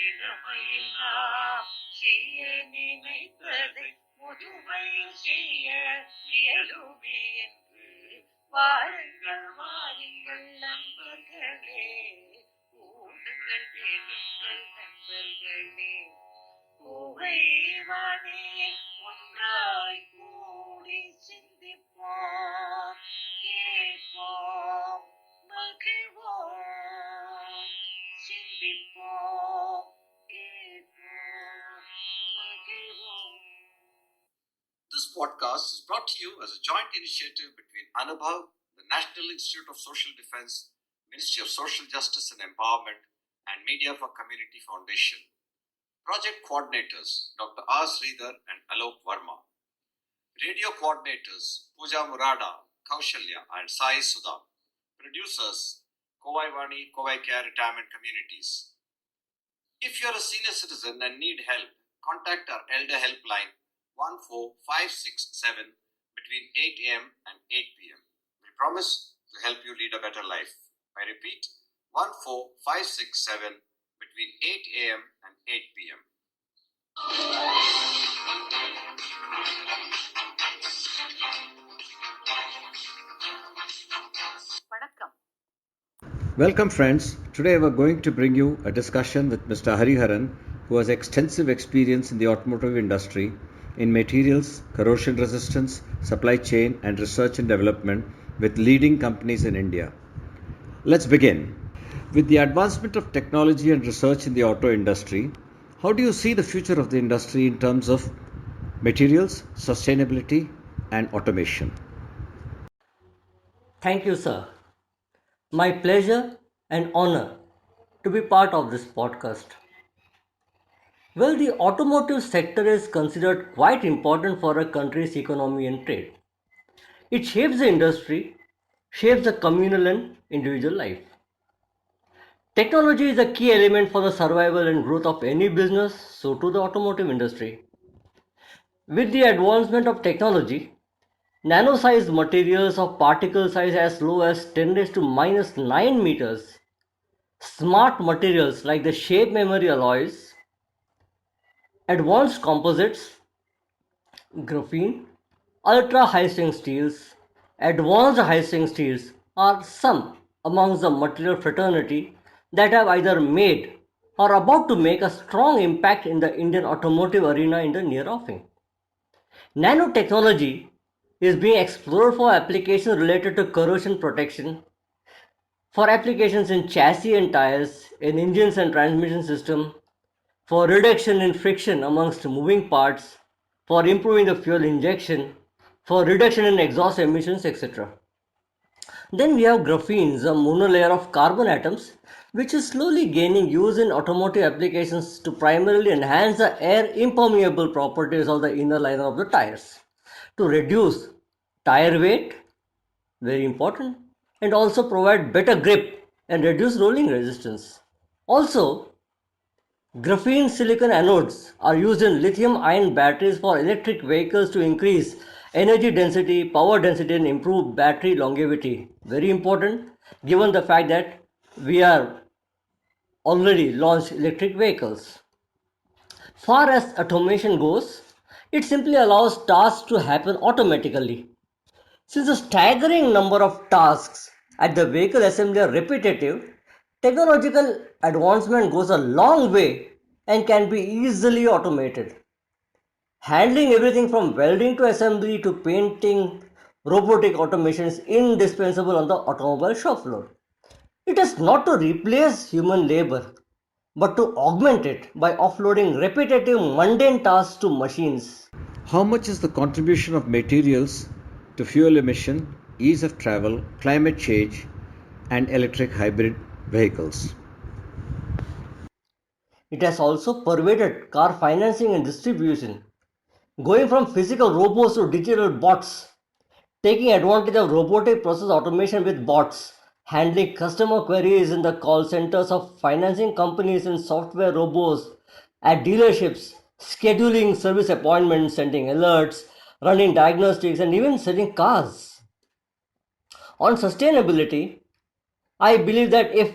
இளமையெல்லாம் செய்ய நினைத்ததை முதுமையில் செய்ய இயலுமே என்று வாருங்கள் வாருங்கள் நண்பர்களே, கூடுங்கள் கேளுங்கள் நண்பர்களே, கோவைவானே ஒன்றாய் கூடி சிந்திப்போம், கேட்போம் மகிழ்வோம், சிந்திப்போம் கேட்போம் மகிழ்வோம். This podcast is brought to you as a joint initiative between Anubhav, the National Institute of Social Defense, Ministry of Social Justice and Empowerment, and Media for Community Foundation. Project coordinators Dr. R. Sridhar and Alok Verma. Radio coordinators Pooja Murada, Kaushalya and Sai Sudha. Producers covaicare Retirement Communities. If you are a senior citizen and need help, contact our Elder Helpline 14567 between 8 a.m. and 8 p.m. We promise to help you lead a better life. I repeat, 14567 between 8 a.m. and 8 p.m. Welcome friends. Today we are going to bring you a discussion with Mr. Hariharan, who has extensive experience in the automotive industry in materials, corrosion resistance, supply chain and research and development with leading companies in India. Let's begin. With the advancement of technology and research in the auto industry, how do you see the future of the industry in terms of materials, sustainability and automation? Thank you, sir. My pleasure and honor to be part of this podcast. Well, the automotive sector is considered quite important for a country's economy and trade. It shapes the industry, shapes the communal and individual life. Technology is a key element for the survival and growth of any business, so too the automotive industry. With the advancement of technology, nano-sized materials of particle size as low as 10 raised to minus 9 meters, smart materials like the shape memory alloys, advanced composites, graphene, ultra high strength steels, advanced high strength steels are some amongst the material fraternity that have either made or about to make a strong impact in the Indian automotive arena in the near offing. Nanotechnology is being explored for applications related to corrosion protection, for applications in chassis and tires, in engines and transmission system, for reduction in friction amongst moving parts, for improving the fuel injection, for reduction in exhaust emissions, etc. Then we have graphenes, a monolayer of carbon atoms, which is slowly gaining use in automotive applications to primarily enhance the air impermeable properties of the inner liner of the tires, to reduce tire weight, very important, and also provide better grip and reduce rolling resistance. Also, graphene silicon anodes are used in lithium ion batteries for electric vehicles to increase energy density, power density and improve battery longevity. Very important given the fact that we are already launched electric vehicles. Far as automation goes, it simply allows tasks to happen automatically. Since the staggering number of tasks at the vehicle assembly are repetitive, technological advancement goes a long way and can be easily automated. Handling everything from welding to assembly to painting, robotic automation is indispensable on the automobile shop floor. It is not to replace human labor, but to augment it by offloading repetitive mundane tasks to machines. How much is the contribution of materials to fuel emission, ease of travel, climate change, and electric hybrid vehicles? It has also pervaded car financing and distribution, going from physical robots to digital bots, taking advantage of robotic process automation with bots, handling customer queries in the call centers of financing companies and software robots at dealerships, scheduling service appointments, sending alerts, running diagnostics, and even selling cars. On sustainability, I believe that if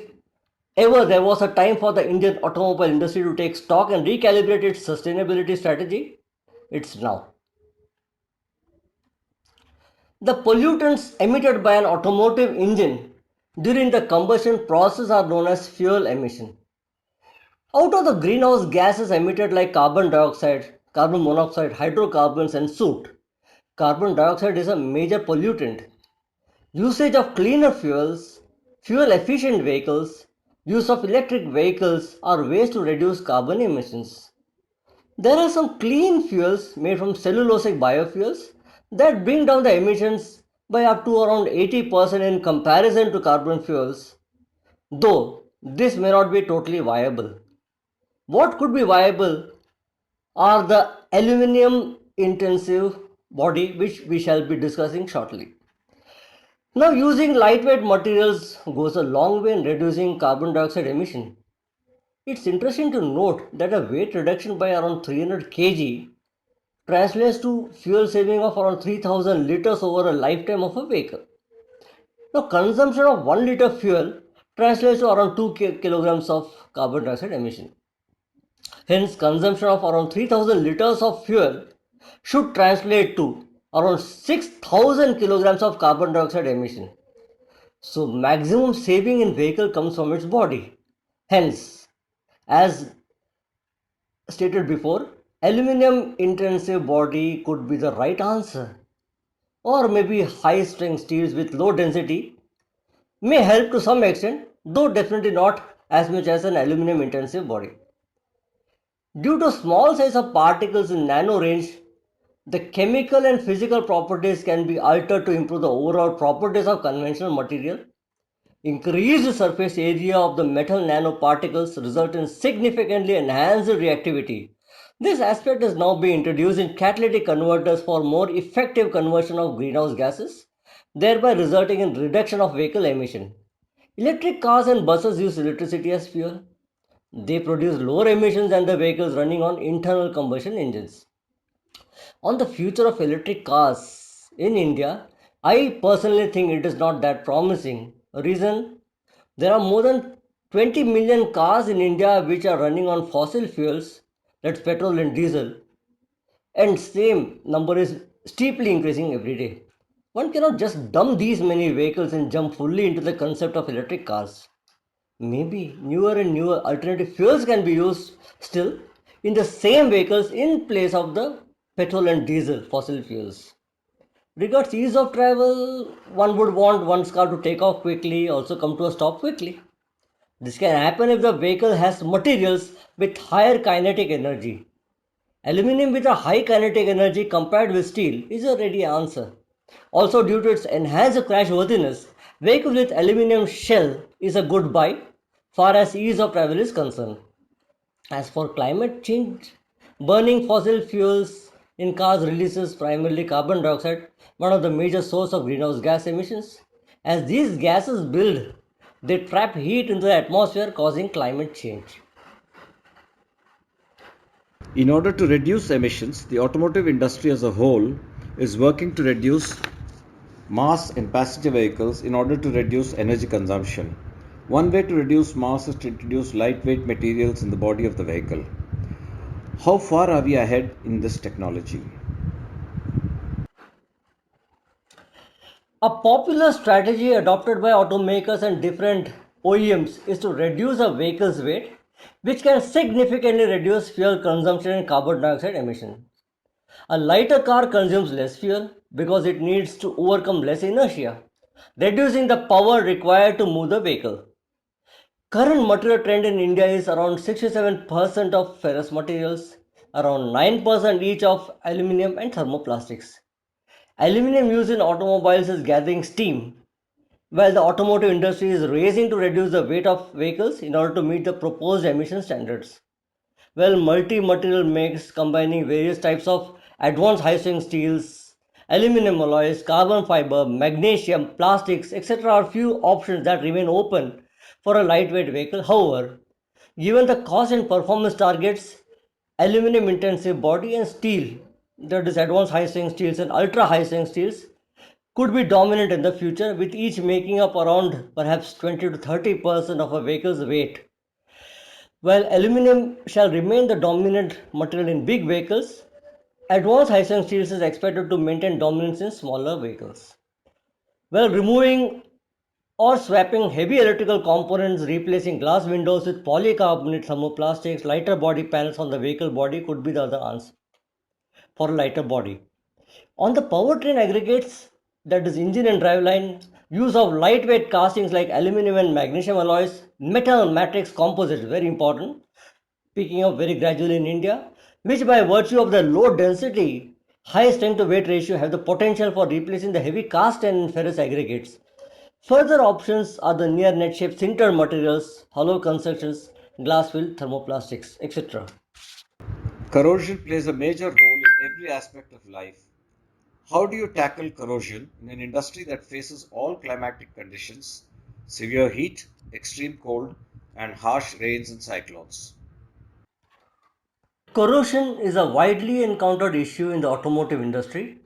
Ever there was a time for the Indian automobile industry to take stock and recalibrate its sustainability strategy? It's now. The pollutants emitted by an automotive engine during the combustion process are known as fuel emission. Out of the greenhouse gases emitted like carbon dioxide, carbon monoxide, hydrocarbons, and soot, carbon dioxide is a major pollutant. Usage of cleaner fuels, fuel efficient vehicles, use of electric vehicles are ways to reduce carbon emissions. There are some clean fuels made from cellulosic biofuels that bring down the emissions by up to around 80% in comparison to carbon fuels, though this may not be totally viable. What could be viable are the aluminum intensive body, which we shall be discussing shortly. Now, using lightweight materials goes a long way in reducing carbon dioxide emission. It's interesting to note that a weight reduction by around 300 kg translates to fuel saving of around 3000 liters over a lifetime of a vehicle. Now, consumption of 1 liter fuel translates to around 2 kilograms of carbon dioxide emission. Hence, consumption of around 3000 liters of fuel should translate to around 6000 kilograms of carbon dioxide emission. So, maximum saving in vehicle comes from its body. Hence, as stated before, aluminum intensive body could be the right answer. Or maybe high strength steels with low density may help to some extent, though definitely not as much as an aluminum intensive body. Due to small size of particles in nano range, the chemical and physical properties can be altered to improve the overall properties of conventional material. Increased surface area of the metal nanoparticles result in significantly enhanced reactivity. This aspect is now being introduced in catalytic converters for more effective conversion of greenhouse gases, thereby resulting in reduction of vehicle emission. Electric cars and buses use electricity as fuel. They produce lower emissions than the vehicles running on internal combustion engines. On the future of electric cars in India, I personally think it is not that promising. Reason: there are more than 20 million cars in India which are running on fossil fuels, that's petrol and diesel, and same number is steeply increasing every day. One cannot just dump these many vehicles and jump fully into the concept of electric cars. Maybe newer and newer alternative fuels can be used still in the same vehicles in place of the petrol and diesel fossil fuels. Regards ease of travel, one would want one's car to take off quickly, also come to a stop quickly. This can happen if the vehicle has materials with higher kinetic energy. Aluminum with a high kinetic energy compared with steel is a ready answer. Also, due to its enhanced crashworthiness, vehicle with aluminum shell is a good buy far as ease of travel is concerned. As for climate change, burning fossil fuels in cars releases primarily carbon dioxide, one of the major sources of greenhouse gas emissions. As these gases build, they trap heat into the atmosphere, causing climate change. In order to reduce emissions, the automotive industry as a whole is working to reduce mass in passenger vehicles in order to reduce energy consumption. One way to reduce mass is to introduce lightweight materials in the body of the vehicle. How far are we ahead in this technology? A popular strategy adopted by automakers and different OEMs is to reduce a vehicle's weight, which can significantly reduce fuel consumption and carbon dioxide emission. A lighter car consumes less fuel because it needs to overcome less inertia, reducing the power required to move the vehicle. Current material trend in India is around 67% of ferrous materials, around 9% each of aluminum and thermoplastics. Aluminum used in automobiles is gathering steam, while the automotive industry is racing to reduce the weight of vehicles in order to meet the proposed emission standards. Well, multi-material makes combining various types of advanced high-strength steels, aluminum alloys, carbon fiber, magnesium, plastics, etc. are few options that remain open for a lightweight vehicle. However, given the cost and performance targets, aluminum intensive body and steel, that is advanced high-strength steels and ultra high-strength steels, could be dominant in the future, with each making up around perhaps 20 to 30% of a vehicle's weight. While aluminum shall remain the dominant material in big vehicles, advanced high-strength steels is expected to maintain dominance in smaller vehicles. While removing or swapping heavy electrical components, replacing glass windows with polycarbonate thermoplastics, lighter body panels on the vehicle body could be the other answer for a lighter body. On the powertrain aggregates, that is engine and driveline, use of lightweight castings like aluminum and magnesium alloys, metal matrix composites, very important, picking up very gradually in India, which by virtue of the low density, high strength to weight ratio have the potential for replacing the heavy cast and ferrous aggregates. Further options are the near net shaped sintered materials, hollow constructions, glass filled thermoplastics, etc. Corrosion plays a major role in every aspect of life. How do you tackle corrosion in an industry that faces all climatic conditions, severe heat, extreme cold, and harsh rains and cyclones? Corrosion is a widely encountered issue in the automotive industry.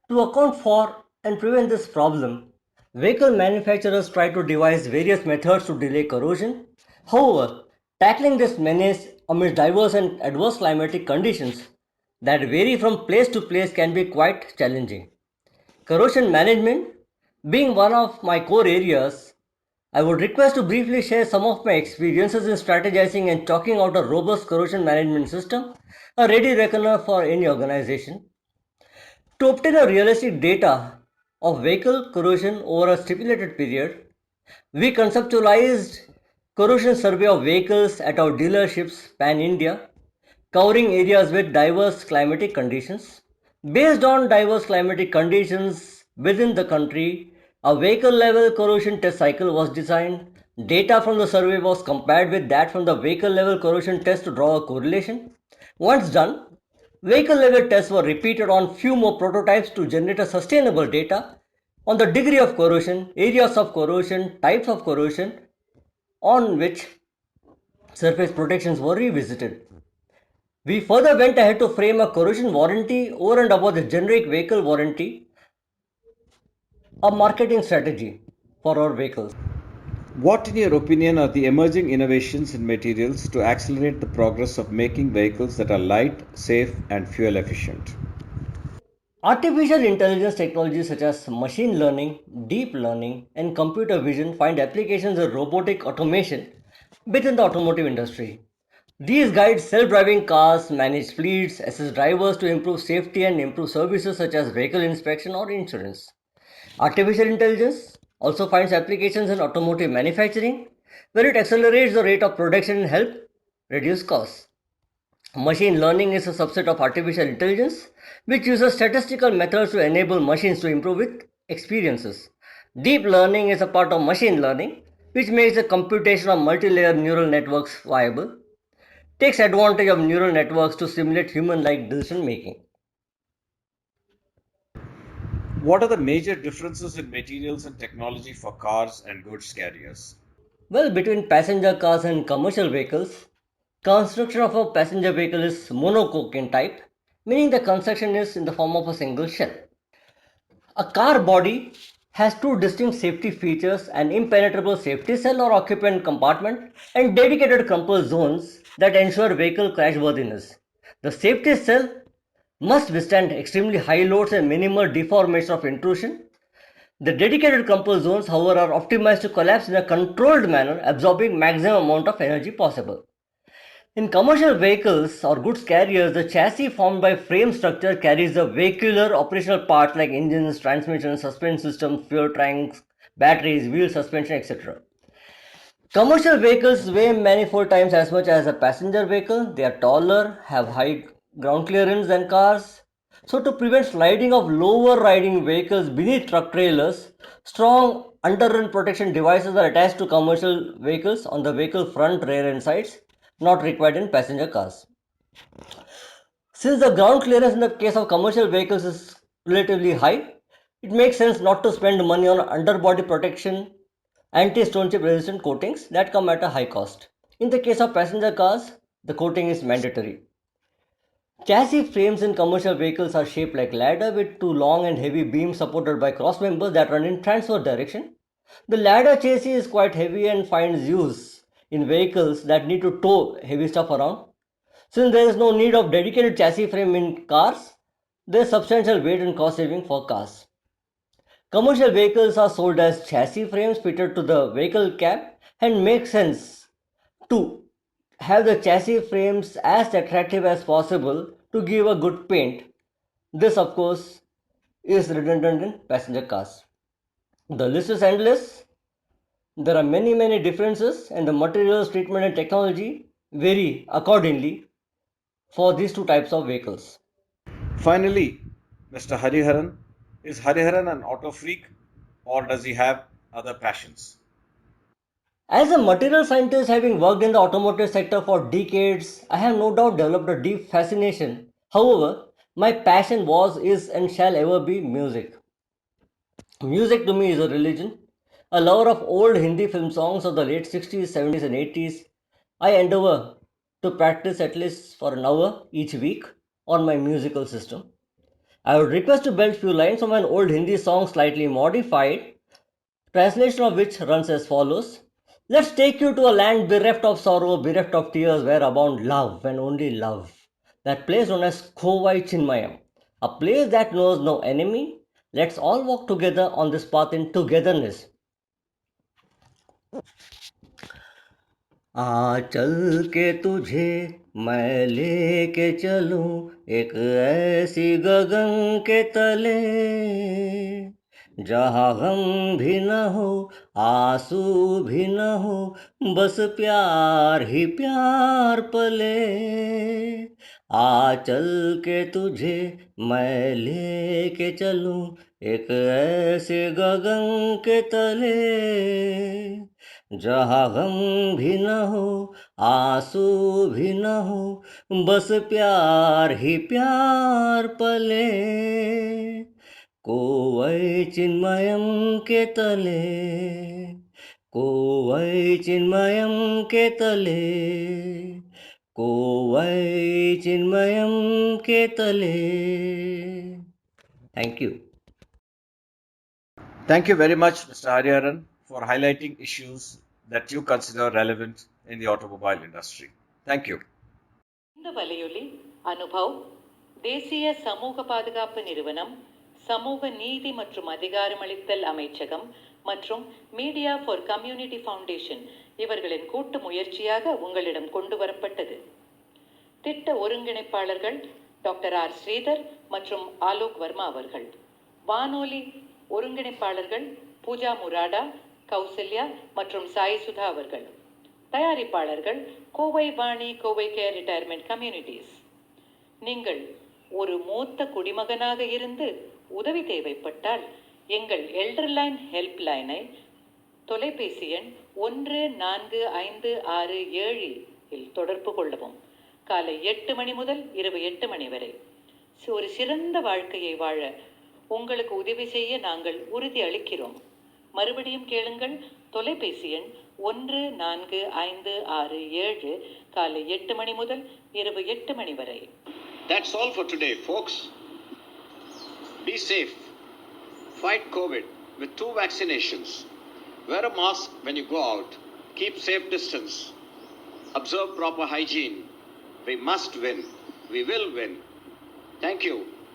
To account for and prevent this problem, vehicle manufacturers try to devise various methods to delay corrosion. However, tackling this menace amidst diverse and adverse climatic conditions that vary from place to place can be quite challenging. Corrosion management being one of my core areas, I would request to briefly share some of my experiences in strategizing and chalking out a robust corrosion management system, a ready reckoner for any organization. To obtain a realistic data of vehicle corrosion over a stipulated period, we conceptualized corrosion survey of vehicles at our dealerships pan India, covering areas with diverse climatic conditions. Based on diverse climatic conditions within the country, a vehicle level corrosion test cycle was designed. Data from the survey was compared with that from the vehicle level corrosion test to draw a correlation. Once done, vehicle level tests were repeated on few more prototypes to generate a sustainable data on the degree of corrosion, areas of corrosion, types of corrosion on which surface protections were revisited. We further went ahead to frame a corrosion warranty over and above the generic vehicle warranty, a marketing strategy for our vehicles. What, in your opinion, are the emerging innovations in materials to accelerate the progress of making vehicles that are light, safe, and fuel efficient? Artificial intelligence technologies such as machine learning, deep learning, and computer vision find applications in robotic automation within the automotive industry. These guide self driving cars, manage fleets, assist drivers to improve safety, and improve services such as vehicle inspection or insurance. Artificial intelligence also finds applications in automotive manufacturing, where it accelerates the rate of production and help reduce costs. Machine learning is a subset of artificial intelligence which uses statistical methods to enable machines to improve with experiences. Deep learning is a part of machine learning which makes the computation of multi-layer neural networks viable, takes advantage of neural networks to simulate human-like decision making. What are the major differences in materials and technology for cars and goods carriers? Well, between passenger cars and commercial vehicles, construction of a passenger vehicle is monocoque in type, meaning the construction is in the form of a single shell. A car body has two distinct safety features: an impenetrable safety cell or occupant compartment and dedicated crumple zones that ensure vehicle crashworthiness. The safety cell must withstand extremely high loads and minimal deformation of intrusion. The dedicated crumple zones, however, are optimized to collapse in a controlled manner, absorbing maximum amount of energy possible. In commercial vehicles or goods carriers, the chassis formed by frame structure carries the vehicular operational parts like engines, transmissions, suspension systems, fuel tanks, batteries, wheel suspension, etc. Commercial vehicles weigh manifold times as much as a passenger vehicle. They are taller, have high ground clearance than cars. So, to prevent sliding of lower riding vehicles beneath truck trailers, strong underrun protection devices are attached to commercial vehicles on the vehicle front, rear, and sides, not required in passenger cars. Since the ground clearance in the case of commercial vehicles is relatively high, it makes sense not to spend money on underbody protection, anti-stone chip resistant coatings that come at a high cost. In the case of passenger cars, the coating is mandatory. Chassis frames in commercial vehicles are shaped like ladder with two long and heavy beams supported by cross members that run in transverse direction. The ladder chassis is quite heavy and finds use in vehicles that need to tow heavy stuff around. Since there is no need of dedicated chassis frame in cars, there is substantial weight and cost saving for cars. Commercial vehicles are sold as chassis frames fitted to the vehicle cab and make sense to have the chassis frames as attractive as possible to give a good paint. This, of course, is redundant in passenger cars. The list is endless. There are many differences, and the materials, treatment, and technology vary accordingly for these two types of vehicles. Finally, Mr. Hariharan, is Hariharan an auto freak or does he have other passions? As a material scientist having worked in the automotive sector for decades, I have no doubt developed a deep fascination. However, my passion was, is, and shall ever be music. Music to me is a religion. A lover of old Hindi film songs of the late 60s, 70s, and 80s, I endeavor to practice at least for an hour each week on my musical system. I would request to belt few lines from an old Hindi song slightly modified, translation of which runs as follows. Let's take you to a land bereft of sorrow, bereft of tears, where abound love and only love. That place known as Covaicare, a place that knows no enemy. Let's all walk together on this path in togetherness. चल के तुझे मैं लेके चलूं एक ऐसी गगन के तले जहाँ गम भी न हो आंसू भी न हो बस प्यार ही प्यार पले चल के तुझे मैं लेके चलूं एक ऐसे गगन के तले जहाँ गम भी न हो आंसू भी न हो बस प्यार ही प्यार पले कोवै चिन्मयम के तले कोवै चिन्मयम के तले कोवै चिन्मयम के तले. Thank you. Thank you very much, Mr. Hariharan, for highlighting issues that you consider relevant in the automobile industry. Thank you. இந்த வலையொலி அனுபவ் தேசிய சமூக பாதுகாப்பு நிறுவனம், சமூக நீதி மற்றும் அதிகாரமளித்தல் அமைச்சகம் மற்றும் மீடியா ஃபார் கம்யூனிட்டி ஃபவுண்டேஷன் இவர்களின் கூட்டு முயற்சியாக உங்களிடம் கொண்டு வரப்பட்டது. திட்ட ஒருங்கிணைப்பாளர்கள் டாக்டர் ஆர் ஸ்ரீதர் மற்றும் ஆலோக் வர்மா அவர்கள். வானொலி ஒருங்கிணைப்பாளர்கள் பூஜா முராடா, கௌசல்யா மற்றும் சாய் சுதா அவர்கள். தயாரிப்பாளர்கள் Kovai Vani, Kovai care retirement communities. நீங்கள் ஒரு மூத்த குடிமகனாக இருந்து உதவி தேவைப்பட்டால் எங்கள் எல்டர் லைன் ஹெல்ப் லைனை தொலைபேசி எண் 145667 இல் தொடர்பு கொள்ளவும். காலை 8 மணி முதல் இரவு 8 மணி வரை. ஒரு சிறந்த வாழ்க்கையை வாழ உங்களுக்கு உதவி செய்ய நாங்கள் உறுதி அளிக்கிறோம். மறுபடியும் கேளுங்கள். தொலைபேசி எண் 145667 காலை 8 மணி முதல் இரவு 8 மணி வரை. That's all for today, folks. Be safe. Fight COVID with 2 vaccinations. Wear a mask when you go out. Keep safe distance. Observe proper hygiene. We must win. We will win. Thank you.